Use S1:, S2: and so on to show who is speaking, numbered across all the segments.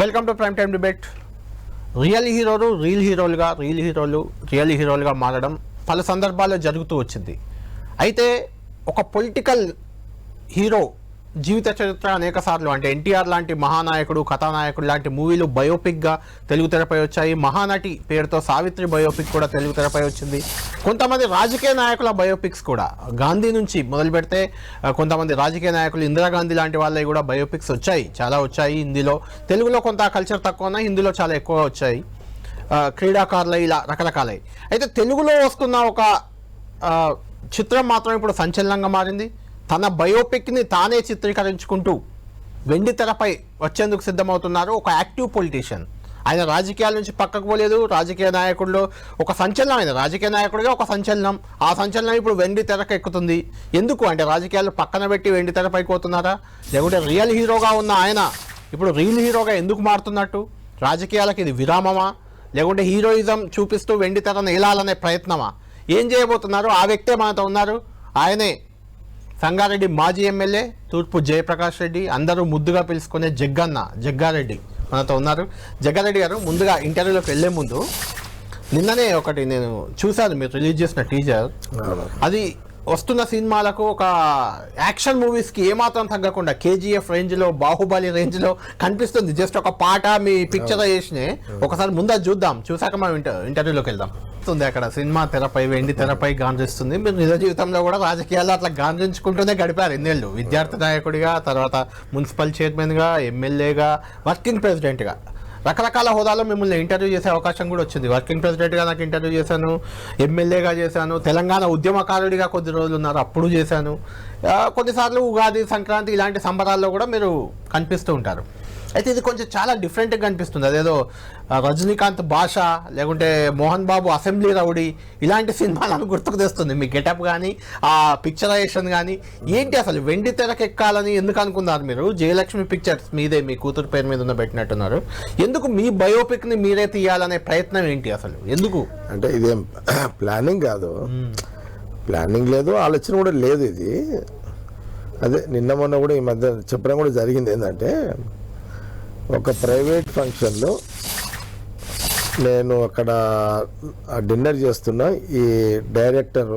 S1: Welcome to prime time debate. Real హీరోలు real హీరోలుగా మారడం పలు సందర్భాల్లో జరుగుతూ వచ్చింది. అయితే ఒక పొలిటికల్ హీరో జీవిత చరిత్ర అనేక సార్లు అంటే ఎన్టీఆర్ లాంటి మహానాయకుడు, కథానాయకుడు లాంటి మూవీలు బయోపిక్గా తెలుగు తెరపై వచ్చాయి. మహానటి పేరుతో సావిత్రి బయోపిక్ కూడా తెలుగు తెరపై వచ్చింది. కొంతమంది రాజకీయ నాయకుల బయోపిక్స్ కూడా, గాంధీ నుంచి మొదలు పెడితే కొంతమంది రాజకీయ నాయకులు, ఇందిరాగాంధీ లాంటి వాళ్ళవి కూడా బయోపిక్స్ వచ్చాయి, చాలా వచ్చాయి. హిందీలో, తెలుగులో కొంత కల్చర్ తక్కువ ఉన్నాయి, హిందీలో చాలా ఎక్కువ వచ్చాయి. క్రీడాకారులు ఇలా రకరకాలై. అయితే తెలుగులో వస్తున్న ఒక చిత్రం మాత్రం ఇప్పుడు సంచలనంగా మారింది. తన బయోపిక్ని తానే చిత్రీకరించుకుంటూ వెండి తెరపై వచ్చేందుకు సిద్ధమవుతున్నారు ఒక యాక్టివ్ పొలిటీషియన్. ఆయన రాజకీయాల నుంచి పక్కకు పోలేదు. రాజకీయ నాయకుల్లో ఒక సంచలనం, ఆయన రాజకీయ నాయకుడిగా ఒక సంచలనం. ఆ సంచలనం ఇప్పుడు వెండి తెరకు ఎక్కుతుంది. ఎందుకు అంటే రాజకీయాలు పక్కన పెట్టి వెండి తెరపైకి పోతున్నారా, లేకుంటే రియల్ హీరోగా ఉన్న ఆయన ఇప్పుడు రియల్ హీరోగా ఎందుకు మారుతున్నట్టు? రాజకీయాలకు ఇది విరామమా, లేకుంటే హీరోయిజం చూపిస్తూ వెండి తెరను ఏలాలనే ప్రయత్నమా? ఏం చేయబోతున్నారు? ఆ వ్యక్తే మనతో ఉన్నారు. ఆయనే సంగారెడ్డి మాజీ ఎమ్మెల్యే తూర్పు జయప్రకాష్ రెడ్డి, అందరూ ముద్దుగా పిలుచుకునే జగ్గారెడ్డి మనతో ఉన్నారు. జగ్గారెడ్డి గారు, ముందుగా ఇంటర్వ్యూలోకి వెళ్లే ముందు నిన్ననే ఒకటి నేను చూశాను, మీరు రిలీజ్ చేసిన టీజర్. అది వస్తున్న సినిమాలకు, ఒక యాక్షన్ మూవీస్కి ఏమాత్రం తగ్గకుండా కేజీఎఫ్ రేంజ్లో, బాహుబలి రేంజ్లో కనిపిస్తుంది. జస్ట్ ఒక పాట మీ పిక్చరైజేషనే ఒకసారి ముందు చూద్దాం, చూసాక మనం ఇంటర్వ్యూలోకి వెళ్దాం. అక్కడ సినిమా తెరపై, వెండి తెరపై గాంధిస్తుంది. మీరు నిజ జీవితంలో కూడా రాజకీయాల్లో అట్లా గాంధించుకుంటూనే గడిపారు ఎన్నేళ్ళు. విద్యార్థి నాయకుడిగా, తర్వాత మున్సిపల్ చైర్మన్గా, ఎమ్మెల్యేగా, వర్కింగ్ ప్రెసిడెంట్గా, రకరకాల హోదాలో మిమ్మల్ని ఇంటర్వ్యూ చేసే అవకాశం కూడా వచ్చింది. వర్కింగ్ ప్రెసిడెంట్గా నాకు ఇంటర్వ్యూ చేశాను, ఎమ్మెల్యేగా చేశాను, తెలంగాణ ఉద్యమకారుడిగా కొద్ది రోజులు ఉన్నారు, అప్పుడు చేశాను. కొన్నిసార్లు ఉగాది, సంక్రాంతి ఇలాంటి సంబరాల్లో కూడా మీరు కనిపిస్తూ ఉంటారు. అయితే ఇది కొంచెం చాలా డిఫరెంట్గా కనిపిస్తుంది. అదేదో రజనీకాంత్ భాష, లేకుంటే మోహన్ బాబు అసెంబ్లీ రౌడీ ఇలాంటి సినిమాలను గుర్తుకు తెస్తుంది మీ గెటప్ కానీ, ఆ పిక్చరైజేషన్ కానీ. ఏంటి అసలు వెండి తెరకెక్కాలని ఎందుకు అనుకున్నారు మీరు? జయలక్ష్మి పిక్చర్స్ మీదే, మీ కూతురు పేరు మీద ఉన్న పెట్టినట్టున్నారు. ఎందుకు మీ బయోపిక్ని మీరే తీయాలనే ప్రయత్నం ఏంటి అసలు? ఎందుకు
S2: అంటే ఇదేం ప్లానింగ్ కాదు, ప్లానింగ్ లేదు, ఆలోచన కూడా లేదు. ఇది అదే నిన్న మొన్న కూడా ఈ మధ్య చెప్పడం కూడా జరిగింది. ఏంటంటే ఒక ప్రైవేట్ ఫంక్షన్లో నేను అక్కడ డిన్నర్ చేస్తున్నా, ఈ డైరెక్టర్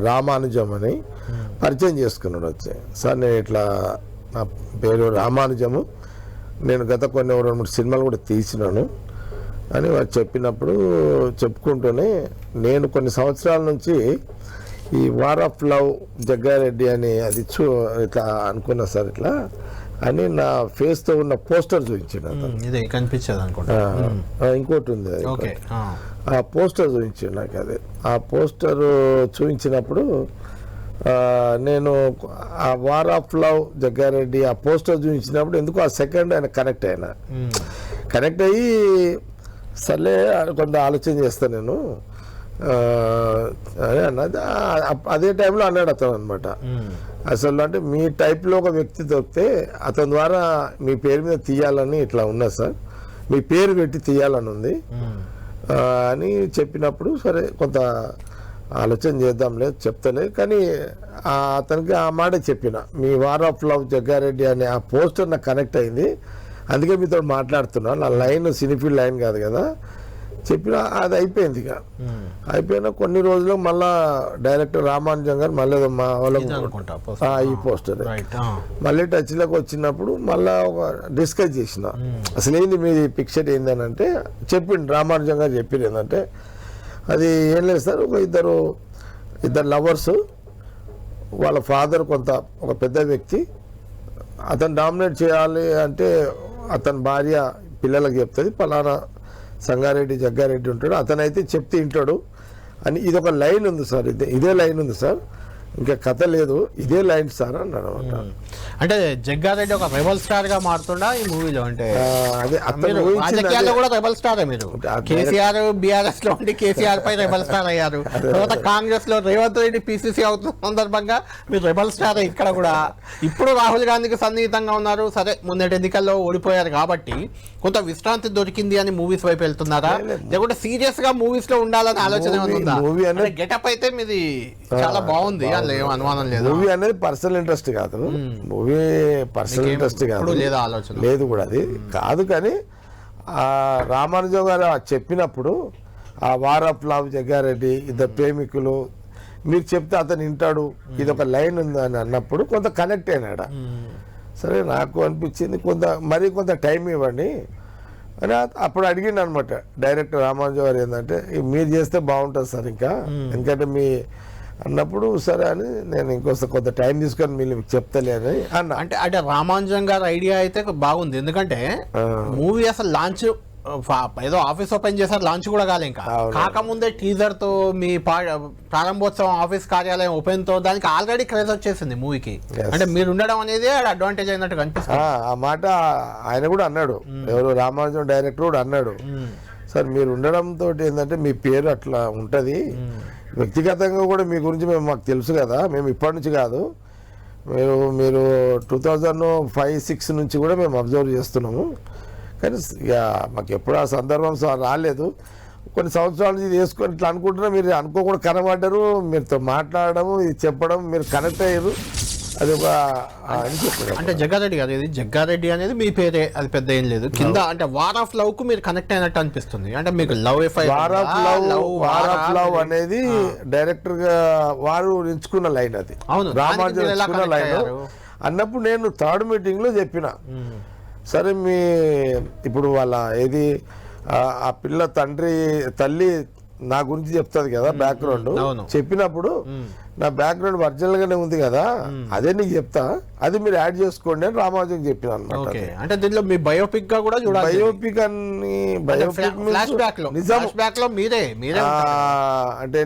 S2: రామానుజం అని పరిచయం చేసుకున్నాడు. వచ్చి, సార్ నేను ఇట్లా, నా పేరు రామానుజము, నేను గత కొన్ని 2-3 సినిమాలు కూడా తీసినాను అని వారు చెప్పినప్పుడు చెప్పుకుంటూనే, నేను కొన్ని సంవత్సరాల నుంచి ఈ వార్ ఆఫ్ లవ్ జగ్గారెడ్డి అని అది ఇట్లా అనుకున్నా సార్, ఇట్లా అని నా ఫేస్తో ఉన్న పోస్టర్ చూపించాడు.
S1: కనిపించేది అనుకుంటా,
S2: ఇంకోటి ఉంది, ఆ పోస్టర్ చూపించాడు నాకు. అదే ఆ పోస్టర్ చూపించినప్పుడు నేను ఆ వార్ ఆఫ్ లవ్ జగ్గారెడ్డి ఆ పోస్టర్ చూపించినప్పుడు ఎందుకు ఆ సెకండ్ ఆయన కనెక్ట్ అయ్యి, సర్లే కొంత ఆలోచన చేస్తాను నేను అని అన్నది. అదే టైంలో అన్నాడు అతను అనమాట, అసలు అంటే మీ టైప్లో ఒక వ్యక్తి దొరికితే అతని ద్వారా మీ పేరు మీద తీయాలని ఇట్లా ఉన్నా సార్, మీ పేరు పెట్టి తీయాలని ఉంది అని చెప్పినప్పుడు, సరే కొంత ఆలోచన చేద్దాంలే, చెప్తలే. కానీ అతనికి ఆ మాట చెప్పిన, మీ వార్ ఆఫ్ లవ్ జగ్గారెడ్డి అనే ఆ పోస్టర్ నాకు కనెక్ట్ అయింది, అందుకే మీతో మాట్లాడుతున్నా. నా లైన్ సినిఫీల్డ్ లైన్ కాదు కదా చెప్పిన. అది అయిపోయింది. ఇక అయిపోయిన కొన్ని రోజులు మళ్ళా డైరెక్టర్ రామానుజం గారు మళ్ళీ మా వాళ్ళకు ఈ పోస్టర్ మళ్ళీ టచ్లోకి వచ్చినప్పుడు మళ్ళా ఒక డిస్కస్ చేసిన, అసలు ఏంది మీది పిక్చర్ ఏందని అంటే చెప్పిండు రామానుజం గారు. చెప్పింది ఏంటంటే, అది ఏం లేదు సార్, ఇద్దరు లవర్స్, వాళ్ళ ఫాదర్ ఒక పెద్ద వ్యక్తి, అతను డామినేట్ చేయాలి అంటే అతని భార్య పిల్లలకు చెప్తుంది, పలానా సంగారెడ్డి జగ్గారెడ్డి ఉంటాడు, అతనైతే చెప్తే వింటాడు అని. ఇది ఒక లైన్ ఉంది సార్, ఇదే లైన్ ఉంది సార్, ఇంకా కథ లేదు, ఇదే లైన్ సార్ అన్నాడు అనమాట.
S1: అంటే జగ్గారెడ్డి ఒక రెబల్ స్టార్ గా మారుతుండా ఈ మూవీలో? అంటే
S2: అదే
S1: రాజకీయాల్లో కూడా రెబల్ స్టార్ మీరు. కేసీఆర్ బీఆర్ఎస్ లో ఉండి కేసీఆర్ పై రెబల్ స్టార్ అయ్యారు, తర్వాత కాంగ్రెస్ లో రేవంత్ రెడ్డి పిసిసి అవుతున్న సందర్భంగా మీరు రెబల్ స్టార్ ఇక్కడ కూడా. ఇప్పుడు రాహుల్ గాంధీకి సన్నిహితంగా ఉన్నారు. సరే, మొన్నటి ఎన్నికల్లో ఓడిపోయారు కాబట్టి కొంత విశ్రాంతి దొరికింది అని మూవీస్ వైపు వెళ్తున్నారా, లేకుంటే సీరియస్ గా మూవీస్ లో ఉండాలని ఆలోచన ఉందా? గెటప్ అయితే మీది చాలా బాగుంది, అందులో ఏం అనుమానం లేదు.
S2: మూవీ అనేది పర్సనల్ ఇంట్రెస్ట్ కాదు, మూవీ పర్సనల్ ఇంట్రెస్ట్ కాదు,
S1: లేదా ఆలోచన
S2: లేదు కూడా అది కాదు. కానీ ఆ రామానుజం గారు చెప్పినప్పుడు ఆ వార్ ఆఫ్ లవ్, జగ్గారెడ్డి, ఇద్దరు ప్రేమికులు, మీరు చెప్తే అతను వింటాడు, ఇది ఒక లైన్ ఉంది అని అన్నప్పుడు కొంత కనెక్ట్ అయినాడు. సరే నాకు అనిపించింది కొంత టైం ఇవ్వండి అని అప్పుడు అడిగిండు అనమాట డైరెక్టర్ రామానుజం గారు. ఏంటంటే మీరు చేస్తే బాగుంటుంది సార్ ఇంకా, ఎందుకంటే మీ అన్నప్పుడు సరే అని నేను కొంత టైం తీసుకొని మీకు చెప్తలే అని అన్న.
S1: అంటే రామానుజం గారి ఐడియా అయితే బాగుంది, ఎందుకంటే మూవీ అసలు లాంచ్ ఏదో ఆఫీస్ ఓపెన్ చేశారు, లాంచ్ కూడా కాలే ఇంకా, కాకముందే టీజర్ తో మీ ప్రారంభోత్సవం ఆఫీస్ కార్యాలయం ఓపెన్ తో దానికి ఆల్రెడీ క్రేజ్ వచ్చేసింది మూవీకి. అంటే మీరు ఉండడం అనేది అడ్వాంటేజ్ అయినట్టు కనిపిస్తుంది.
S2: ఆ మాట ఆయన కూడా అన్నాడు, ఎవరు రామానుజం డైరెక్టర్ కూడా అన్నాడు, సార్ మీరు ఉండడంతో ఏంటంటే మీ పేరు అట్లా ఉంటది, వ్యక్తిగతంగా కూడా మీ గురించి మాకు తెలుసు కదా, మేము ఇప్పటి నుంచి కాదు, మీరు 2005-06 నుంచి కూడా మేము అబ్జర్వ్ చేస్తున్నాము, కానీ ఇక మాకు ఎప్పుడు ఆ సందర్భం రాలేదు, కొన్ని సంవత్సరాల నుంచి చేసుకొని ఇట్లా అనుకుంటున్నా, మీరు అనుకోకుండా కనబడ్డారు, మీరుతో మాట్లాడడం, ఇది చెప్పడం, మీరు కనెక్ట్ అయ్యారు, అది ఒక అని చెప్పారు.
S1: అంటే జగ్గారెడ్డి గారు, ఇది జగ్గారెడ్డి అనేది మీ పేరే, అది పెద్ద ఏం లేదు కింద. అంటే వార్ ఆఫ్ లవ్ కు మీరు కనెక్ట్ అయినట్టు అనిపిస్తుంది. అంటే మీకు
S2: వార్ ఆఫ్ లవ్ అనేది డైరెక్టర్ గా వారు ఎంచుకున్న లైన్, అది రామానుజం ఎంచుకున్న లైన్ అన్నప్పుడు నేను థర్డ్ మీటింగ్ లో చెప్పిన, సరే ఇప్పుడు వాళ్ళ ఏది ఆ పిల్ల తల్లి నా గురించి చెప్తుంది కదా బ్యాక్గ్రౌండ్, చెప్పినప్పుడు నా బ్యాక్గ్రౌండ్ ఒరిజినల్ గానే ఉంది కదా, అదే నీకు చెప్తా, అది మీరు యాడ్ చేసుకోండి అని రామానుజం చెప్పిన అనమాట.
S1: అంటే దీనిలో మీ బయోపిక్ గా కూడా చూడాలి.
S2: బయోపిక్ అని బయోపిక్ అంటే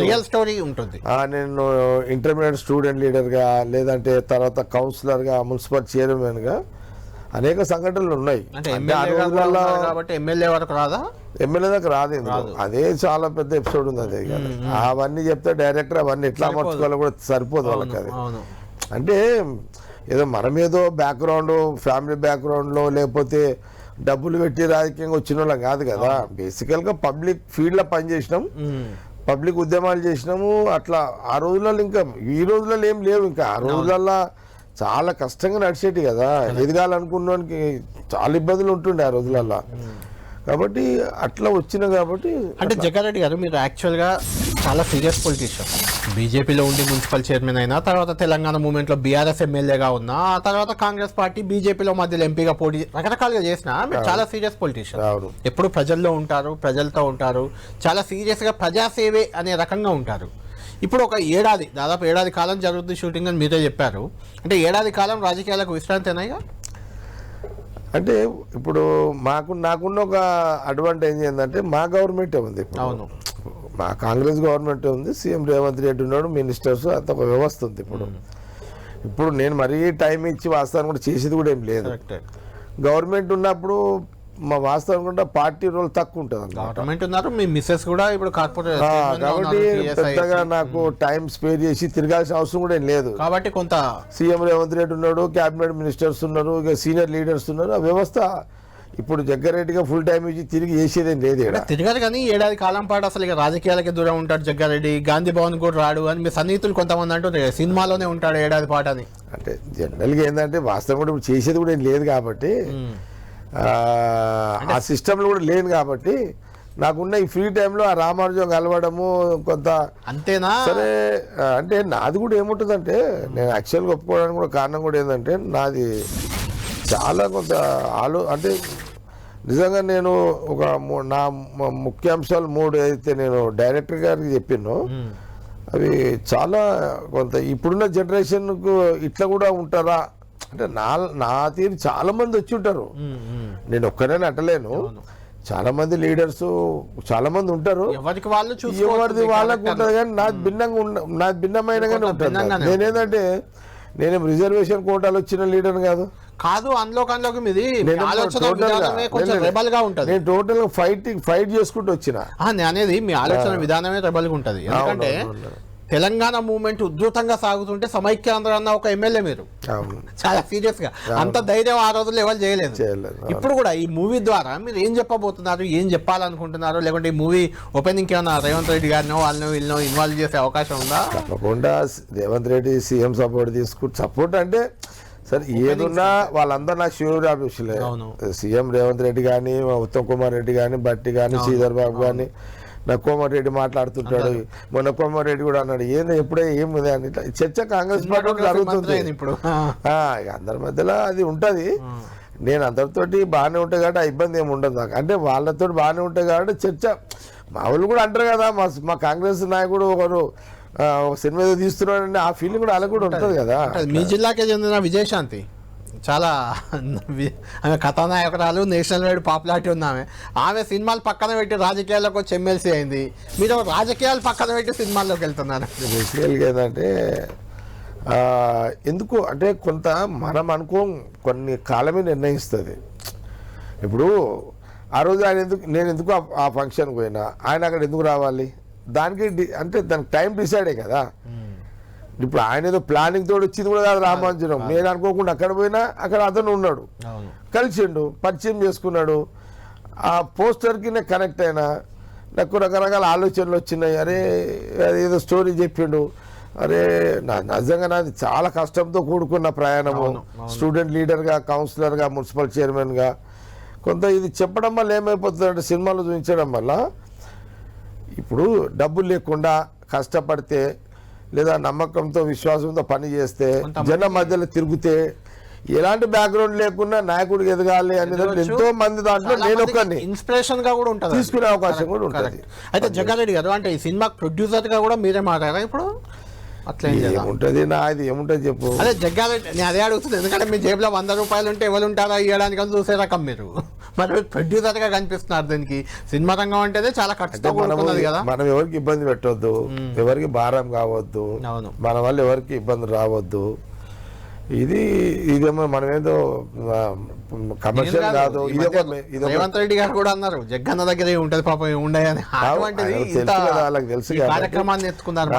S1: రియల్ స్టోరీ ఉంటుంది.
S2: నేను ఇంటర్మీడియట్ స్టూడెంట్ లీడర్ గా, లేదంటే తర్వాత కౌన్సిలర్ గా, మున్సిపల్ చైర్మన్ గా అనేక సంఘటనలు ఉన్నాయి.
S1: ఎమ్మెల్యే వరకు రాదా?
S2: ఎమ్మెల్యే దాకా రాదు, అదే చాలా పెద్ద ఎపిసోడ్ ఉంది అదే కదా. అవన్నీ చెప్తే డైరెక్టర్ అవన్నీ ఎట్లా అమర్చుకోవాలో కూడా సరిపోదు వాళ్ళకి. అది అంటే ఏదో మనం ఏదో బ్యాక్గ్రౌండ్, ఫ్యామిలీ బ్యాక్గ్రౌండ్ లో లేకపోతే డబ్బులు పెట్టి రాజకీయంగా వచ్చిన వాళ్ళం కాదు కదా. బేసికల్ గా పబ్లిక్ ఫీల్డ్ లో పనిచేసినాం, పబ్లిక్ ఉద్యమాలు చేసినాము అట్లా. ఆ రోజులలో ఇంకా ఈ రోజులలో ఏం లేవు, ఇంకా ఆ రోజులలో చాలా కష్టంగా నడిచేటి కదా, ఎదగాలనుకున్నానికి చాలా ఇబ్బందులు ఉంటుండే ఆ రోజులలో. కాబట్టి అట్లా వచ్చిన కాబట్టి.
S1: అంటే జగ్గారెడ్డి గారు, మీరు యాక్చువల్గా చాలా సీరియస్ పొలిటీషియన్. బీజేపీలో ఉండి మున్సిపల్ చైర్మన్ అయినా, తర్వాత తెలంగాణ మూవ్మెంట్లో బీఆర్ఎస్ ఎమ్మెల్యేగా ఉన్నా, ఆ తర్వాత కాంగ్రెస్ పార్టీ బీజేపీలో మధ్యలో ఎంపీగా పోటీ రకరకాలుగా చేసినా మీరు చాలా సీరియస్ పొలిటీషియన్. ఎప్పుడు ప్రజల్లో ఉంటారు, ప్రజలతో ఉంటారు, చాలా సీరియస్గా ప్రజాసేవే అనే రకంగా ఉంటారు. ఇప్పుడు ఒక దాదాపు ఏడాది కాలం జరుగుతుంది షూటింగ్ అని మీరే చెప్పారు. అంటే ఏడాది కాలం రాజకీయాలకు విశ్రాంతి అయినాయిగా.
S2: అంటే ఇప్పుడు నాకున్న ఒక అడ్వాంటేజ్ ఏంటంటే మా గవర్నమెంటే ఉంది ఇప్పుడు.
S1: అవును,
S2: మా కాంగ్రెస్ గవర్నమెంటే ఉంది, సీఎం రేవంత్ రెడ్డి ఉన్నాడు, మినిస్టర్స్, అంత ఒక వ్యవస్థ ఉంది ఇప్పుడు నేను మరీ టైం ఇచ్చి వాస్తవాన్ని కూడా చేసేది కూడా ఏం లేదు. గవర్నమెంట్ ఉన్నప్పుడు మా వాస్తవం కూడా పార్టీ రోల్ తక్కువ ఉంటుంది కాబట్టి పెద్దగా నాకు టైం స్పేర్ చేసి తిరగాల్సిన అవసరం కూడా ఏం లేదు.
S1: కాబట్టి కొంత
S2: సీఎం రేవంత్ రెడ్డి ఉన్నాడు, క్యాబినెట్ మినిస్టర్స్ ఉన్నారు, ఇక సీనియర్ లీడర్స్ ఉన్నారు. ఆ వ్యవస్థ ఇప్పుడు జగ్గారెడ్డిగా ఫుల్ టైం ఇచ్చి తిరిగి చేసేదేం లేదు.
S1: తిరగదు కానీ ఏడాది కాలం పాటు అసలు ఇక రాజకీయాలకి దూరం ఉంటాడు జగ్గారెడ్డి. గాంధీ భవన్ కూడా రాడు అని మీ సన్నిహితులు కొంతమంది అంటారు, సినిమాలోనే ఉంటాడు ఏడాది పాటు అని.
S2: అంటే జనరల్గా ఏంటంటే వాస్తవం కూడా ఇప్పుడు చేసేది కూడా ఏం లేదు కాబట్టి, ఆ సిస్టంలో కూడా లేను కాబట్టి నాకున్న ఈ ఫ్రీ టైంలో ఆ రామానుజం కలవడము కొంత
S1: అంతేనా.
S2: సరే అంటే నాది కూడా ఏముంటుందంటే, నేను యాక్చువల్గా ఒప్పుకోవడానికి కూడా కారణం కూడా ఏంటంటే, నాది చాలా కొంత అంటే నిజంగా నేను ఒక నా ముఖ్యాంశాలు 3 అయితే నేను డైరెక్టర్ గారికి చెప్పాను, అవి చాలా కొంత ఇప్పుడున్న జనరేషన్కు ఇట్లా కూడా ఉంటారా అంటే నా తీరు చాలా మంది వచ్చి ఉంటారు. నేను ఒక్కనే అంటలేను, చాలా మంది లీడర్స్ చాలా మంది ఉంటారు, ఎవరిది వాళ్ళకు ఉంటుంది. కానీ నాది భిన్నమైనగానే ఉంటుంది. నేనేంటంటే నేనేం రిజర్వేషన్ కోటాలు వచ్చిన లీడర్ కాదు.
S1: అందులోకి మీది నేను
S2: టోటల్ గా ఫైట్ చేసుకుంటూ వచ్చిన
S1: అనేది మీ ఆలోచన విధానమే రెబల్ గా ఉంటది. ఎందుకంటే తెలంగాణ మూవ్మెంట్ ఉధృతంగా సాగుతుంటే సమైక్యాంధ్ర అన్న ఒక ఎమ్మెల్యే మీరు చాలా సీరియస్ గా అంత ధైర్యం ఆ రోజుల్లో ఎవరు చేయలేదు. ఇప్పుడు కూడా ఈ మూవీ ద్వారా మీరు ఏం చెప్పబోతున్నారు, ఏం చెప్పాలనుకుంటున్నారు, లేకుంటే ఈ మూవీ ఓపెనింగ్ ఏమన్నా రేవంత్ రెడ్డి గారినో వాళ్ళనో వీళ్ళనో ఇన్వాల్వ్ చేసే అవకాశం ఉందా?
S2: తప్పకుండా రేవంత్ రెడ్డి సీఎం సపోర్ట్ అంటే సరే ఏదున్నా వాళ్ళందరూ నాకు శివుడు ఆఫీసులే. సీఎం రేవంత్ రెడ్డి కానీ, ఉత్తమ్ కుమార్ రెడ్డి కానీ, భట్టి కానీ, శ్రీధర్ బాబు కానీ, నా కోమారెడ్డి మాట్లాడుతుంటాడు. మొన్న కోమారెడ్డి కూడా అన్నాడు ఏంది ఎప్పుడే ఏముంది అని. ఇట్లా చర్చ కాంగ్రెస్ పార్టీ జరుగుతుంది ఇప్పుడు. అందరి మధ్యలో అది ఉంటుంది. నేను అందరితోటి బాగానే ఉంటాయి కాబట్టి ఆ ఇబ్బంది ఏమి ఉండదు నాకు. అంటే వాళ్ళతో బాగానే ఉంటాయి కాబట్టి చర్చ మా వాళ్ళు కూడా అంటారు కదా, మా కాంగ్రెస్ నాయకుడు ఒకరు సినిమా తీస్తున్నాడంటే ఆ ఫీలింగ్ కూడా అలా కూడా ఉంటుంది కదా.
S1: మీ జిల్లాకే చెందిన విజయశాంతి చాలా ఆమె కథానాయకురాలు, నేషనల్ వైడ్ పాపులారిటీ ఉంది. ఆమె సినిమాలు పక్కన పెట్టి రాజకీయాల్లోకి వచ్చి ఎమ్మెల్సీ అయింది. మీరు రాజకీయాలు పక్కన పెట్టి సినిమాల్లోకి వెళ్తున్నారు.
S2: బేసికల్గా ఏంటంటే ఎందుకు అంటే కొంత మనం కొన్ని కాలమే నిర్ణయిస్తుంది. ఇప్పుడు ఆ రోజు నేను ఎందుకు ఆ ఫంక్షన్కి పోయినా, ఆయన అక్కడ ఎందుకు రావాలి, దానికి అంటే దానికి టైం డిసైడే కదా. ఇప్పుడు ఆయన ఏదో ప్లానింగ్ తోడు వచ్చింది కూడా కాదు రామాంజనం. నేను అనుకోకుండా అక్కడ పోయినా అక్కడ అతను ఉన్నాడు, కలిసిండు, పరిచయం చేసుకున్నాడు. ఆ పోస్టర్కి నేను కనెక్ట్ అయినా, నాకు రకరకాల ఆలోచనలు వచ్చినాయి. అరే ఏదో స్టోరీ చెప్పిండు, అరే నిజంగా నాది చాలా కష్టంతో కూడుకున్న ప్రయాణము. స్టూడెంట్ లీడర్గా, కౌన్సిలర్గా, మున్సిపల్ చైర్మన్గా కొంత ఇది చెప్పడం వల్ల ఏమైపోతుంది అంటే సినిమాలు చూపించడం వల్ల ఇప్పుడు డబ్బులు లేకుండా కష్టపడితే లేదా నమ్మకంతో విశ్వాసంతో పని చేస్తే జనం మధ్యలో తిరిగితే ఎలాంటి బ్యాక్గ్రౌండ్ లేకుండా నాయకుడికి ఎదగాలి అనేది ఎంతో మంది దాంట్లో నేను ఒకరిని
S1: ఇన్స్పిరేషన్ గా కూడా ఉంటుంది,
S2: తీసుకునే అవకాశం కూడా ఉంటుంది.
S1: అయితే జగ్గారెడ్డి గారు అంటే ఈ సినిమా ప్రొడ్యూసర్ గా కూడా మీరే మాట్లాడారా ఇప్పుడు? అట్లా
S2: ఏముంటది నా ఇది ఏముంటది చెప్పు.
S1: అదే జగ్గారెడ్డి నేను అదే అడుగుతుంది, ఎందుకంటే మీ జేబులో 100 రూపాయలు ఉంటే ఎవరు ఉంటారా ఇవ్వడానికి అని చూసే రకం మీరు. మరి ప్రొడ్యూసర్ గా కనిపిస్తున్నారు. దీనికి సినిమా రంగం అంటే చాలా ఖర్చుతో కూడుకున్నది కదా.
S2: మనం ఎవరికి ఇబ్బంది పెట్టవద్దు, ఎవరికి భారం కావద్దు, మన వల్ల ఎవరికి ఇబ్బంది రావద్దు. ఇదేమో మనం ఏదో కమర్షియల్ కాదు.
S1: రేవంత్ రెడ్డి గారు కూడా అన్నారు జగ్గన్న దగ్గర ఉంటది పాపం ఉండయని.
S2: వాళ్ళకి తెలుసు
S1: కార్యక్రమాన్ని ఎత్తుకున్నారు.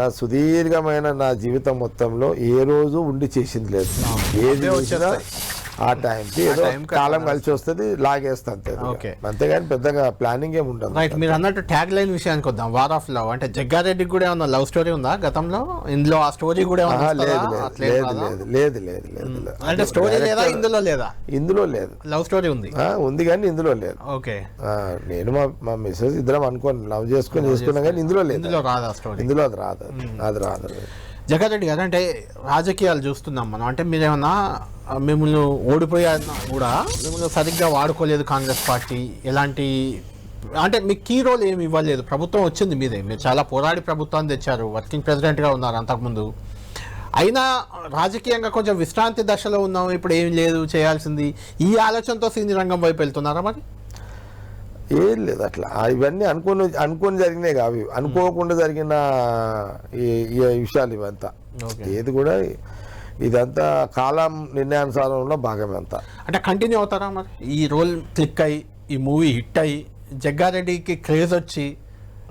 S2: నా సుదీర్ఘమైన నా జీవితం మొత్తంలో ఏ రోజు ఉండి చేసింది లేదు. ఏది వచ్చినా ఆ టైంకి ఏదో కాలం కలిసి వస్తుంది, లాగేస్తా అంతే. అంతేగాని పెద్దగా ప్లానింగ్ ఏమి ఉండదు.
S1: రైట్, మీరు అన్నట్టు ట్యాగ్ లైన్ విషయానికి వద్దాం. వార్ ఆఫ్ లవ్ అంటే జగ్గారెడ్డికి కూడా ఏమన్నా లవ్ స్టోరీ ఉందా గతంలో? ఇందులో ఆ స్టోరీ కూడా
S2: లేదు.
S1: అంటే స్టోరీ లేదా ఇందులో? లేదా,
S2: ఇందులో లేదు.
S1: లవ్ స్టోరీ
S2: ఉంది కానీ ఇందులో లేదు.
S1: ఓకే,
S2: నేను మా మిస్సెస్ ఇద్దరం అనుకోని లవ్ చేసుకున్నా కానీ ఇందులో లేదు.
S1: ఇందులో రాదా స్టోరీ?
S2: ఇందులో అది రాదు.
S1: జగ్గారెడ్డి గారు అంటే రాజకీయాలు చూస్తున్నాం మనం. అంటే మీరేమన్నా మిమ్మల్ని ఓడిపోయా కూడా మిమ్మల్ని సరిగ్గా వాడుకోలేదు కాంగ్రెస్ పార్టీ, ఎలాంటి అంటే మీకు కీ రోల్ ఏమి ఇవ్వలేదు. ప్రభుత్వం వచ్చింది మీదే, మీరు చాలా పోరాడి ప్రభుత్వాన్ని తెచ్చారు, వర్కింగ్ ప్రెసిడెంట్గా ఉన్నారు అంతకుముందు. అయినా రాజకీయంగా కొంచెం విశ్రాంతి దశలో ఉన్నాం, ఇప్పుడు ఏం లేదు చేయాల్సింది. ఈ ఆలోచనతో సినీ రంగం వైపు వెళ్తున్నారా మరి?
S2: ఏం లేదు అట్లా. ఇవన్నీ అనుకొని జరిగినాయి కావు, అనుకోకుండా జరిగిన ఈ విషయాలు ఇవంతా. ఏది కూడా ఇదంతా కాలం నిర్ణయానుసారంలో భాగమే అంతా.
S1: అంటే కంటిన్యూ అవుతారా మరి? ఈ రోల్ క్లిక్ అయ్యి, ఈ మూవీ హిట్ అయ్యి, జగ్గారెడ్డికి క్రేజ్ వచ్చి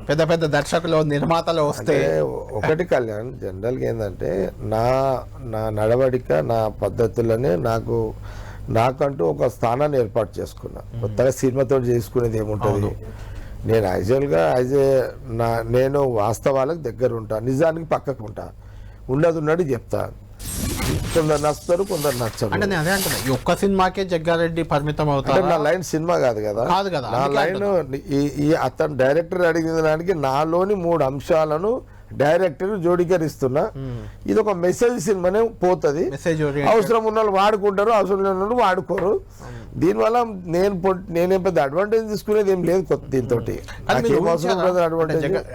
S1: పెద్ద పెద్ద దర్శకులు, నిర్మాతలు వస్తే
S2: ఒకటి కళ్యాణ్, జనరల్గా ఏంటంటే నా నడవడిక, నా పద్ధతులనే నాకంటూ ఒక స్థానాన్ని ఏర్పాటు చేసుకున్నా. కొత్తగా సినిమాతో చేసుకునేది ఏముంటుంది. నేను యాక్చువల్గా నేను వాస్తవాలకు దగ్గర ఉంటా, నిజానికి పక్కకు ఉంటా, ఉన్నది చెప్తా. కొందరు నచ్చుతారు, కొందరు నచ్చరు.
S1: అంటే అదే అంటున్నా, ఈ ఒక్క సినిమాకే జగ్గారెడ్డి పరిమితం అవుతారు.
S2: నా లైన్ సినిమా కాదు కదా. నా లైన్ అతను డైరెక్టర్ అడిగిన దానికి నాలోని 3 అంశాలను డైరెక్టర్ జోడీకరిస్తున్నా. ఇది ఒక మెసేజ్ సినిమానే పోతుంది. అవసరం ఉన్న వాళ్ళు వాడుకుంటారు, అవసరం లేని వాళ్ళు వాడుకోరు. దీనివల్ల నేనేం పెద్ద అడ్వాంటేజ్ తీసుకునేది ఏం లేదు దీంతో.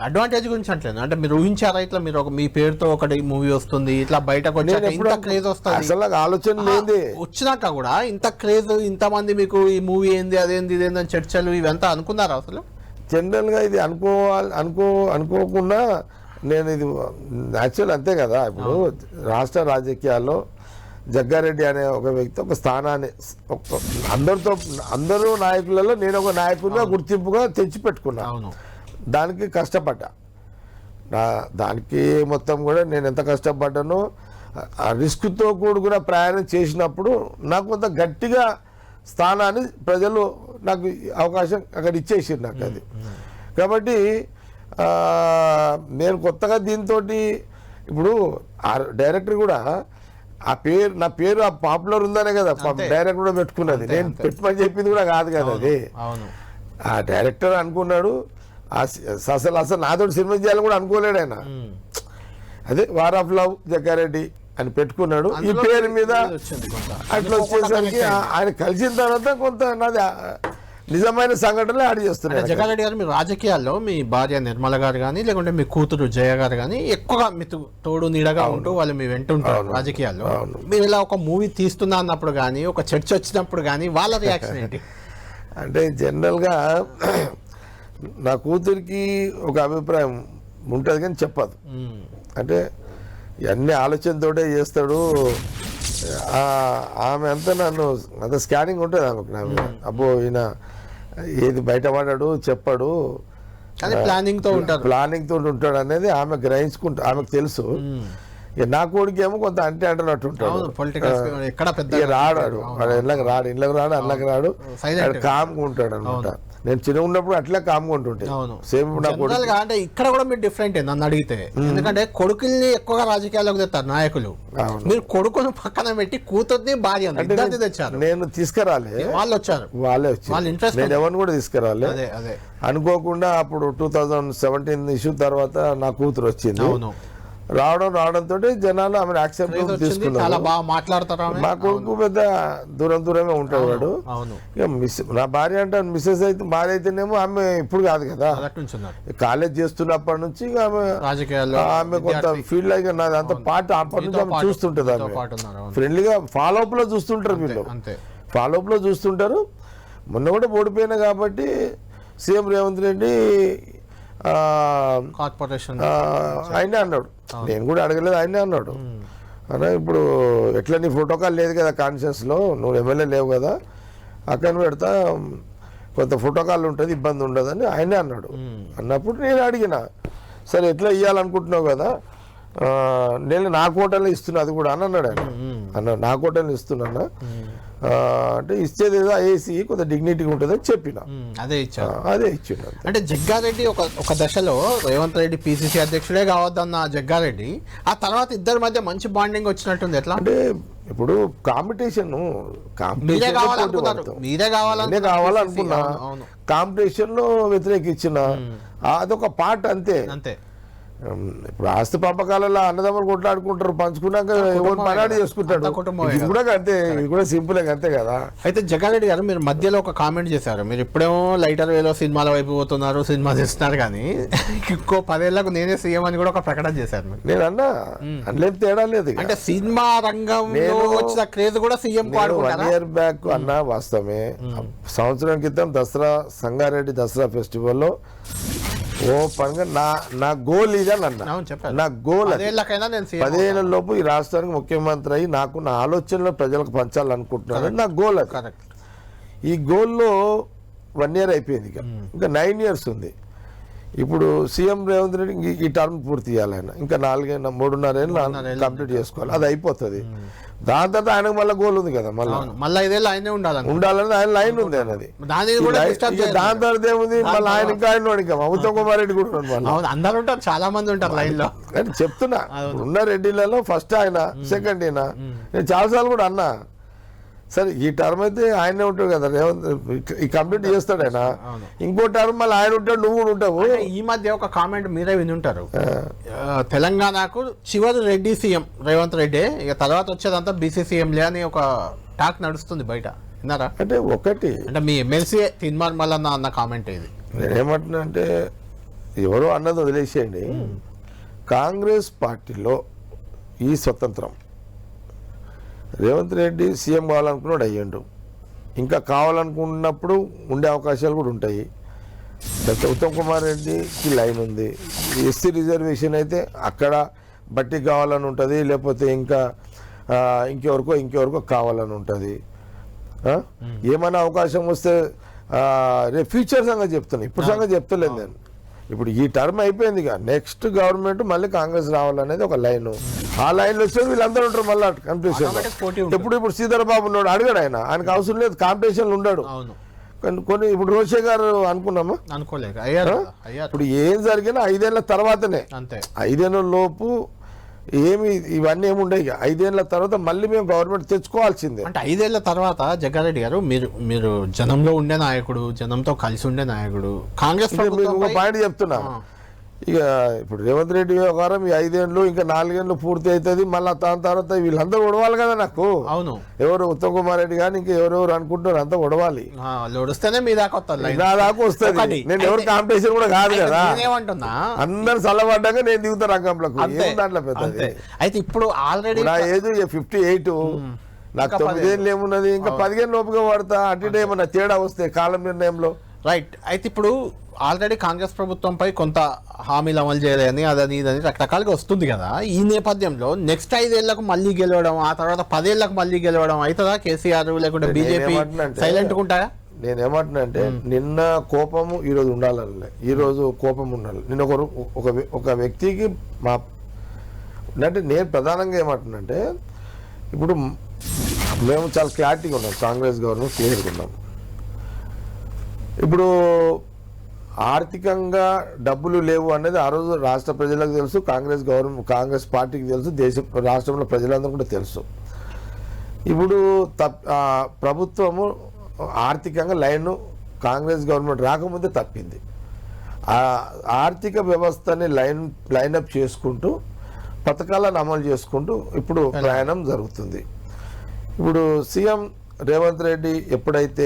S1: అడ్వాంటేజ్ గురించి అంటలేదు, అంటే మీరు ఊహించారా ఇట్లా మీరు మీ పేరుతో ఒకటి మూవీ వస్తుంది ఇట్లా బయటకు క్రేజ్ వస్తుంది?
S2: అసలు ఆలోచన లేదు.
S1: వచ్చినాక కూడా ఇంత క్రేజ్, ఇంతమంది మీకు ఈ మూవీ ఏంది అదేంది ఇదేందని చర్చలు ఇవంతా అనుకున్నారా అసలు?
S2: జనరల్ గా ఇది అనుకోకుండా నేను ఇది యాక్చువల్ అంతే కదా. ఇప్పుడు రాష్ట్ర రాజకీయాల్లో జగ్గారెడ్డి అనే ఒక వ్యక్తి ఒక స్థానాన్ని అందరూ నాయకులలో నేను ఒక నాయకుడిగా గుర్తింపుగా తెచ్చిపెట్టుకున్నా. దానికి కష్టపడ్డా. దానికి మొత్తం కూడా నేను ఎంత కష్టపడ్డానో ఆ రిస్క్తో కూడుకున్న ప్రయాణం చేసినప్పుడు నాకు కొంత గట్టిగా స్థానాన్ని ప్రజలు నాకు అవకాశం అక్కడ ఇచ్చేసారు నాకు అది. కాబట్టి నేను కొత్తగా దీంతో ఇప్పుడు ఆ డైరెక్టర్ కూడా నా పేరు ఆ పాపులర్ ఉందనే కదా డైరెక్టర్ కూడా పెట్టుకున్నది. నేను పెట్టమని చెప్పింది కూడా కాదు కదా అది. ఆ డైరెక్టర్ అనుకున్నాడు. అసలు నాతో సినిమా చేయాలని కూడా అనుకోలేడు ఆయన. అదే వార్ ఆఫ్ లవ్ జగ్గారెడ్డి అని పెట్టుకున్నాడు. ఈ పేరు మీద అట్లా వచ్చేసరికి ఆయన కలిసిన తర్వాత కొంత నాది నిజమైన సంఘటనలు యాడ్ చేస్తున్నారు.
S1: జగ్గారెడ్డి గారు, మీ రాజకీయాల్లో మీ భార్య నిర్మల గారు కానీ లేకుంటే మీ కూతురు జయ గారు కానీ ఎక్కువగా మీ తోడు నీడగా ఉంటూ వాళ్ళు మీ వెంట ఉంటారు రాజకీయాల్లో. మీరు ఇలా ఒక మూవీ తీస్తున్నా అన్నప్పుడు కానీ ఒక చర్చ వచ్చినప్పుడు కానీ వాళ్ళ రియాక్షన్ ఏంటి?
S2: అంటే జనరల్గా నా కూతురికి ఒక అభిప్రాయం ఉంటుంది కానీ చెప్పదు. అంటే ఇవన్నీ ఆలోచనతోటే చేస్తాడు. ఆమె అంతా నన్ను అంత స్కానింగ్ ఉంటుంది ఆమెకు. అబ్బో ఈయన ఏది బయటపడాడు చెప్పాడు,
S1: ప్లానింగ్ తో
S2: ఉంటాడు అనేది ఆమె గ్రహించుకుంటా. ఆమెకు తెలుసు. నా కొడుకు ఏమో కొంత అంటున్నట్టు ఉంటాడు. రాడు ఇళ్ళకి రాడు అన్నకి రాడు, కామ్గా ఉంటాడు అనమాట. నేను చిన్నగా ఉన్నప్పుడు అట్లా కామ్గా ఉంటుంటే సేమ్
S1: అంటే ఇక్కడ కూడా మీరు డిఫరెంట్ నన్ను అడిగితే. ఎందుకంటే కొడుకుల్ని ఎక్కువగా రాజకీయాల్లోకి తెస్తారు నాయకులు. మీరు కొడుకును పక్కన పెట్టి కూతుర్ని భార్య తెచ్చారు.
S2: నేను తీసుకురాలే,
S1: వాళ్ళే వచ్చారు.
S2: నేను ఎవరిని కూడా తీసుకురాలే. అనుకోకుండా అప్పుడు 2017 ఇష్యూ తర్వాత నా కూతురు వచ్చింది. రావడంతో జనాలు ఆమె యాక్సెప్ట్ తీసుకున్నారు. మా కొడుకు పెద్ద దూరమే ఉంటాడు వాడు. ఇక నా భార్య అంటే మిస్సెస్ అయితే భార్య అయితేనేమో ఆమె ఇప్పుడు కాదు కదా, కాలేజ్ చేస్తున్నప్పటి నుంచి ఆమె కొంత ఫీల్డ్ అయ్యి నాది అంత పాట అప్పటి నుంచి ఆమె చూస్తుంటది. ఆమె ఫ్రెండ్లీగా ఫాలో అప్ లో చూస్తుంటారు, వీళ్ళు ఫాలో అప్ లో చూస్తుంటారు. మొన్న కూడా ఓడిపోయినా కాబట్టి సీఎం రేవంత్ రెడ్డి
S1: కార్పొరేషన్
S2: ఆయనే అన్నాడు, నేను కూడా అడగలేదు, ఆయనే అన్నాడు. అన్నా ఇప్పుడు ఎట్లా నీ ప్రోటోకాల్ లేదు కదా కాన్షియస్లో, నువ్వు ఎమ్మెల్యే లేవు కదా, అక్కడ పెడతా కొంత ప్రోటోకాల్ ఉంటుంది, ఇబ్బంది ఉండదని ఆయనే అన్నాడు. అన్నప్పుడు నేను అడిగిన, సరే ఎట్లా ఇవ్వాలనుకుంటున్నావు కదా, నేను నా కోటలో ఇస్తున్నా అది కూడా అని అన్నాడు ఆయన. అన్నాడు నా కోటలో ఇస్తున్నా అంటే ఇచ్చేది ఏదో ఏసీ కొంత డిగ్నిటీగా ఉంటుందని చెప్పిన, అదే ఇచ్చిండు.
S1: అంటే జగ్గారెడ్డి ఒక దశలో రేవంత్ రెడ్డి పిసిసి అధ్యక్షుడే కావద్దన్న జగ్గారెడ్డి ఆ తర్వాత ఇద్దరి మధ్య మంచి బాండింగ్ వచ్చినట్టుంది. ఎట్లా అంటే
S2: ఇప్పుడు కాంపిటీషన్
S1: మీరే
S2: కావాలనుకున్నా, కాంపిటీషన్ లో వ్యతిరేకించిన అదొక పార్ట్ అంతే. ఇప్పుడు ఆస్తి పంపకాలలో అన్నదమ్ములు కొట్లాడుకుంటారు, పంచుకున్నాక ఎవరు పనాడు చేసుకుంటాడు. ఇది కూడా అంతే, ఇది కూడా సింపుల్ అంతే కదా.
S1: అయితే జగ్గారెడ్డి గారు, మీరు మధ్యలో ఒక కామెంట్ చేశారు, మీరు ఇప్పుడేమో లైటర్ వేలో సినిమాల వైపు పోతున్నారు, సినిమా చేస్తున్నారు, కానీ ఇంకో 10 ఏళ్లకు నేనే సీఎం అని కూడా ఒక ప్రకటన చేశారు.
S2: నేను అన్నా అందులో తేడా లేదు.
S1: అంటే సినిమా రంగంలో వచ్చిన క్రేజ్ కూడా సీఎం
S2: 1 year బ్యాక్ అన్నా వాస్తవమే. సంవత్సరం క్రితం దసరా సంగారెడ్డి దసరా ఫెస్టివల్లో ఓ పనిగా నా గోల్ ఇదని అన్నా. నా గోల్ 10 ఏళ్ల లోపు ఈ రాష్ట్రానికి ముఖ్యమంత్రి అయ్యి నాకు నా ఆలోచనలో ప్రజలకు పంచాలనుకుంటున్నాను, నా గోల్ అది. ఈ గోల్లో 1 year అయిపోయింది, ఇంకా 9 years ఉంది. ఇప్పుడు సీఎం రేవంత్ రెడ్డి ఈ టర్మ్ పూర్తి చేయాలి ఆయన, ఇంకా 3.5 ఏళ్ళు కంప్లీట్ చేసుకోవాలి, అది అయిపోతుంది. దాని తర్వాత ఆయనకు మళ్ళీ గోల్ ఉంది కదా,
S1: మళ్ళీ 5 ఏళ్ళు ఆయనే
S2: ఉండాలని ఆయన లైన్ ఉంది అన్నది. దాని తర్వాత ఏముంది మళ్ళీ ఆయన ఇంకా ఆయన ఉత్తమ్ కుమార్ రెడ్డి కూడా
S1: అందరూ ఉంటారు, చాలా మంది ఉంటారు లైన్ లో.
S2: అని చెప్తున్నా, ఉన్న రెడ్డిలలో ఫస్ట్ ఆయన, సెకండ్ ఈయన. నేను చాలాసార్లు కూడా అన్నా, సరే ఈ టర్మ్ అయితే ఆయనే ఉంటాడు కదా, ఈ కంప్లీట్ చేస్తాడు ఆయన, ఇంకో టర్మ్ మళ్ళీ ఆయన ఉంటాడు, నువ్వు కూడా ఉంటావు.
S1: ఈ మధ్య ఒక కామెంట్ మీరే విని ఉంటారు, తెలంగాణకు చివరి రెడ్డి సీఎం రేవంత్ రెడ్డి, ఇక తర్వాత వచ్చేదంతా బీసీ సీఎంలే అని ఒక టాక్ నడుస్తుంది బయట, విన్నారా?
S2: అంటే ఒకటి
S1: అంటే మీ ఎమ్మెల్సీ తీన్మార్ మల్లన్న అన్న కామెంట్ ఇది.
S2: నేనేమంటున్నా అంటే ఎవరో అన్నది వదిలేసేయండి, కాంగ్రెస్ పార్టీలో ఈ స్వతంత్రం రేవంత్ రెడ్డి సీఎం కావాలనుకున్నాడు, అయ్యిండు. ఇంకా కావాలనుకున్నప్పుడు ఉండే అవకాశాలు కూడా ఉంటాయి. ఉత్తమ్ కుమార్ రెడ్డికి లైన్ ఉంది. ఎస్సీ రిజర్వేషన్ అయితే అక్కడ బట్టి కావాలని ఉంటుంది, లేకపోతే ఇంకెవరికో కావాలని ఉంటుంది. ఏమైనా అవకాశం వస్తే రేపు ఫ్యూచర్ సంగతి చెప్తున్నా, ఇప్పుడు సంగతి చెప్తలేదు నేను. ఇప్పుడు ఈ టర్మ్ అయిపోయింది ఇక నెక్స్ట్ గవర్నమెంట్ మళ్ళీ కాంగ్రెస్ రావాలనేది ఒక లైన్. ఆ లైన్లో వచ్చేది వీళ్ళందరూ ఉంటారు మళ్ళీ కన్ఫ్యూషన్. ఇప్పుడు శ్రీధర్ బాబు ఉన్నాడు, అడిగాడు ఆయనకు అవసరం లేదు, కాంపిటీషన్లు ఉన్నాడు. కొన్ని ఇప్పుడు రోషే గారు అనుకున్నామా?
S1: అనుకోలేదు.
S2: ఇప్పుడు ఏం జరిగినా 5 ఏళ్ల తర్వాతనే, 5 ఏళ్ల లోపు ఏమి ఇవన్నీ ఏమి ఉండవు. 5 ఏళ్ల తర్వాత మళ్ళీ మేము గవర్నమెంట్ తెచ్చుకోవాల్సిందే.
S1: అంటే 5 ఏళ్ల తర్వాత జగ్గారెడ్డి గారు మీరు జనంలో ఉండే నాయకుడు, జనంతో కలిసి ఉండే నాయకుడు, కాంగ్రెస్
S2: పాయింట్ చెప్తున్నా. ఇక ఇప్పుడు రేవంత్ రెడ్డి వ్యవహారం ఈ 5 ఏళ్ళు ఇంకా 4 ఏళ్ళు పూర్తి అవుతుంది. మళ్ళీ దాని తర్వాత వీళ్ళందరూ ఉడవాలి కదా నాకు.
S1: అవును,
S2: ఎవరు ఉత్తమ్ కుమార్ రెడ్డి కానీ ఇంకా ఎవరెవరు అనుకుంటున్నారు అంతా ఉడవాలి.
S1: మీ దాకా
S2: వస్తుంది. నేను ఎవరు కాంపిటీషన్ కూడా కాదు కదా. అందరు చల్లబడ్డాక నేను దిగుతా రంగంలోకి. దాంట్లో పెద్ద
S1: అయితే ఇప్పుడు ఆల్రెడీ
S2: నా ఏజ్ 58, నాకు 9 ఏళ్ళు ఏమున్నది, ఇంకా 15 లోపుగా పడతా. అటు ఏమన్నా తేడా వస్తే కాలం నిర్ణయంలో.
S1: రైట్. అయితే ఇప్పుడు ఆల్రెడీ కాంగ్రెస్ ప్రభుత్వంపై కొంత హామీలు అమలు చేయాలని అదని ఇదని రకరకాలుగా వస్తుంది కదా. ఈ నేపథ్యంలో నెక్స్ట్ 5 ఏళ్లకు మళ్ళీ గెలవడం, ఆ తర్వాత 10 ఏళ్లకు మళ్ళీ గెలవడం అవుతుందా? కేసీఆర్ లేకుంటే బీజేపీ సైలెంట్ ఉంటాయా?
S2: నేనేమంటున్నా అంటే నిన్న కోపము ఈరోజు ఉండాలి, ఈరోజు కోపం ఉండాలి. నేను ఒక వ్యక్తికి అంటే నేను ప్రధానంగా ఏమంటున్నా అంటే ఇప్పుడు మేము చాలా క్లారిటీగా ఉన్నాం, కాంగ్రెస్ గవర్నమెంట్ క్లియర్గా ఉన్నాం. ఇప్పుడు ఆర్థికంగా డబ్బులు లేవు అనేది ఆ రోజు రాష్ట్ర ప్రజలకు తెలుసు, కాంగ్రెస్ పార్టీకి తెలుసు, రాష్ట్రంలో ప్రజలందరూ కూడా తెలుసు. ఇప్పుడు ప్రభుత్వము ఆర్థికంగా లైన్ కాంగ్రెస్ గవర్నమెంట్ రాకముందే తప్పింది. ఆ ఆర్థిక వ్యవస్థని లైనప్ చేసుకుంటూ పథకాలను అమలు చేసుకుంటూ ఇప్పుడు ప్రయాణం జరుగుతుంది. ఇప్పుడు సీఎం రేవంత్ రెడ్డి ఎప్పుడైతే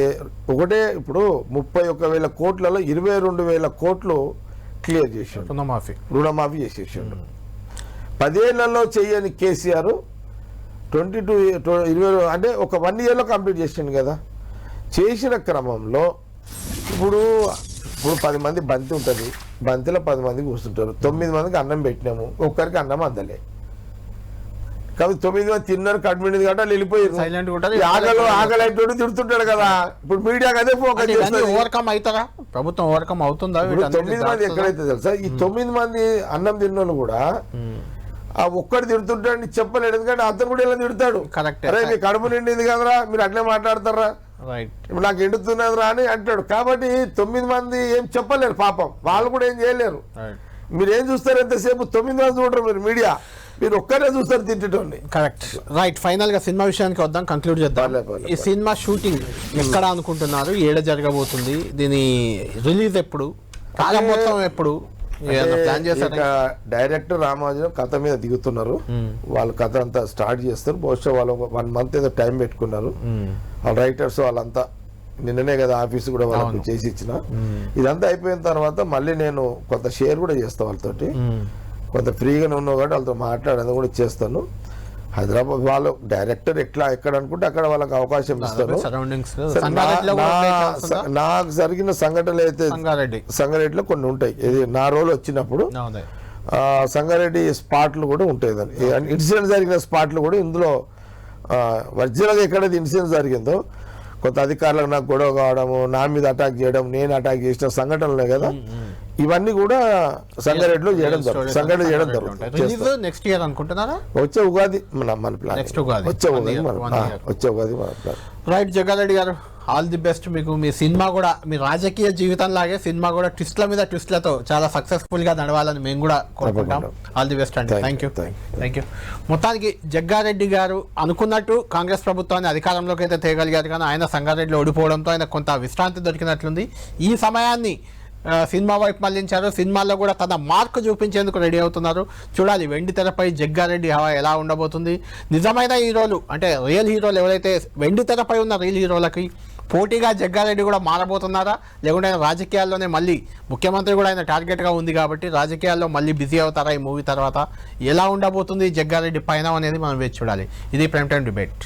S2: ఇప్పుడు 31,000 కోట్లలో 22,000 కోట్లు క్లియర్ చేశాడు, రుణమాఫీ చేసేసాడు. 10 ఏళ్లలో చేయని కేసీఆర్ 20 అంటే ఒక 1 ఇయర్లో కంప్లీట్ చేసిండు కదా. చేసిన క్రమంలో ఇప్పుడు 10 మంది బంతి ఉంటుంది, బంతిలో 10 మంది కూర్చుంటారు. 9 మందికి అన్నం పెట్టినాము, ఒక్కరికి అన్నం అందలే. కాబట్టి 9 మంది తిన్నారు, కడుపుండింది కాబట్టి వాళ్ళు వెళ్ళిపోయారు. ఆకలి తిడుతుంటాడు కదా. ఇప్పుడు మీడియాకి అదే ఫోకస్ చేస్తారు.
S1: ఓవర్కమ్ అవుతారా? ప్రభుత్వం ఓవర్కమ్ అవుతుందా?
S2: 9 మంది ఎక్కడైతే తెలుసా, ఈ 9 మంది అన్నం తిన్నోళ్ళు కూడా ఆ ఒక్కడు తిడుతుంటాడు చెప్పలేడు, ఎందుకంటే అతను కూడా ఇలా తిడతాడు. అరే మీ కడుపు నిండింది కదరా, మీరు అట్లే మాట్లాడతారా, ఇప్పుడు నాకు ఎండుతున్నదిరా అని అంటాడు. కాబట్టి 9 మంది ఏం చెప్పలేరు పాపం, వాళ్ళు కూడా ఏం చేయలేరు. మీరు ఏం చూస్తారు ఎంతసేపు? 9 మంది చూడరు మీరు, మీడియా మీరు ఒక్కరే చూస్తారు తిట్టండి.
S1: కరెక్ట్. రైట్. ఫైనల్ గా సినిమా విషయానికి వద్దాం, కంక్లూడ్ చేద్దాం. ఈ సినిమా షూటింగ్ ఎక్కడ అనుకుంటున్నారు? ఏడ జరగబోతుంది? దీని రిలీజ్ ఎప్పుడు? ప్రారంభోత్సవం ఎప్పుడు?
S2: డైరెక్టర్ రామాజన్ కథ మీద దిగుతున్నారు. వాళ్ళు కథ అంతా స్టార్ట్ చేస్తారు. బహుశా వాళ్ళు 1 మంత్ ఏదో టైం పెట్టుకున్నారు. వాళ్ళ రైటర్స్ వాళ్ళంతా నిన్ననే కదా ఆఫీస్ కూడా వాళ్ళకి చేసి ఇచ్చిన. ఇదంతా అయిపోయిన తర్వాత మళ్ళీ నేను కొంత షేర్ కూడా చేస్తా వాళ్ళతోటి. కొంత ఫ్రీగానే ఉన్నావు కాబట్టి వాళ్ళతో మాట్లాడేది కూడా చేస్తాను. హైదరాబాద్ వాళ్ళు డైరెక్టర్ ఎక్కడ అనుకుంటే అక్కడ వాళ్ళకి అవకాశం ఇస్తాను. నాకు జరిగిన సంఘటనలు అయితే సంగారెడ్డిలో కొన్ని ఉంటాయి. ఇది నా రోల్ వచ్చినప్పుడు సంగారెడ్డి స్పాట్లు కూడా ఉంటాయి. దాన్ని ఇన్సిడెంట్ జరిగిన స్పాట్లు కూడా ఇందులో ఒరిజినల్గా ఎక్కడైతే ఇన్సిడెంట్ జరిగిందో కొంత అధికారులకు నాకు గొడవ కావడము, నా మీద అటాక్ చేయడం, నేను అటాక్ చేసిన సంఘటనలే కదా, ఇవన్నీ కూడా సంగారెడ్డిలో చేయడం జరుగుతుంది.
S1: నెక్స్ట్ ఇయర్ అనుకుంటున్నారా?
S2: వచ్చే ఉగాది మన ప్లాన్. వచ్చే ఉగాది మన ప్లాన్.
S1: రైట్. జగ్గారెడ్డి గారు, ఆల్ ది బెస్ట్ మీకు. మీ సినిమా కూడా మీ రాజకీయ జీవితం లాగే సినిమా కూడా ట్విస్ట్ల మీద ట్విస్ట్లతో చాలా సక్సెస్ఫుల్ గా నడవాలని మేము కూడా కోరుకుంటాం. ఆల్ ది బెస్ట్ అండి. Thank you. మొత్తానికి జగ్గారెడ్డి గారు అనుకున్నట్టు కాంగ్రెస్ ప్రభుత్వాన్ని అధికారంలోకి అయితే తేగలిగారు, కానీ ఆయన సంగారెడ్డిలో ఓడిపోవడంతో ఆయన కొంత విశ్రాంతి దొరికినట్లుంది. ఈ సమయాన్ని సినిమా వైపు మళ్లించారు. సినిమాల్లో కూడా తన మార్కు చూపించేందుకు రెడీ అవుతున్నారు. చూడాలి వెండి తెరపై జగ్గారెడ్డి హవా ఎలా ఉండబోతుంది. నిజమైన హీరోలు అంటే రియల్ హీరోలు ఎవరైతే వెండి తెరపై ఉన్న రియల్ హీరోలకి పోటీగా జగ్గారెడ్డి కూడా మారబోతున్నారా, లేకుంటే ఆయన రాజకీయాల్లోనే మళ్ళీ ముఖ్యమంత్రి కూడా ఆయన టార్గెట్గా ఉంది కాబట్టి రాజకీయాల్లో మళ్ళీ బిజీ అవుతారా ఈ మూవీ తర్వాత? ఎలా ఉండబోతుంది జగ్గారెడ్డి పైన అనేది మనం వేచి చూడాలి. ఇది ప్రైమ్ టైం డిబేట్.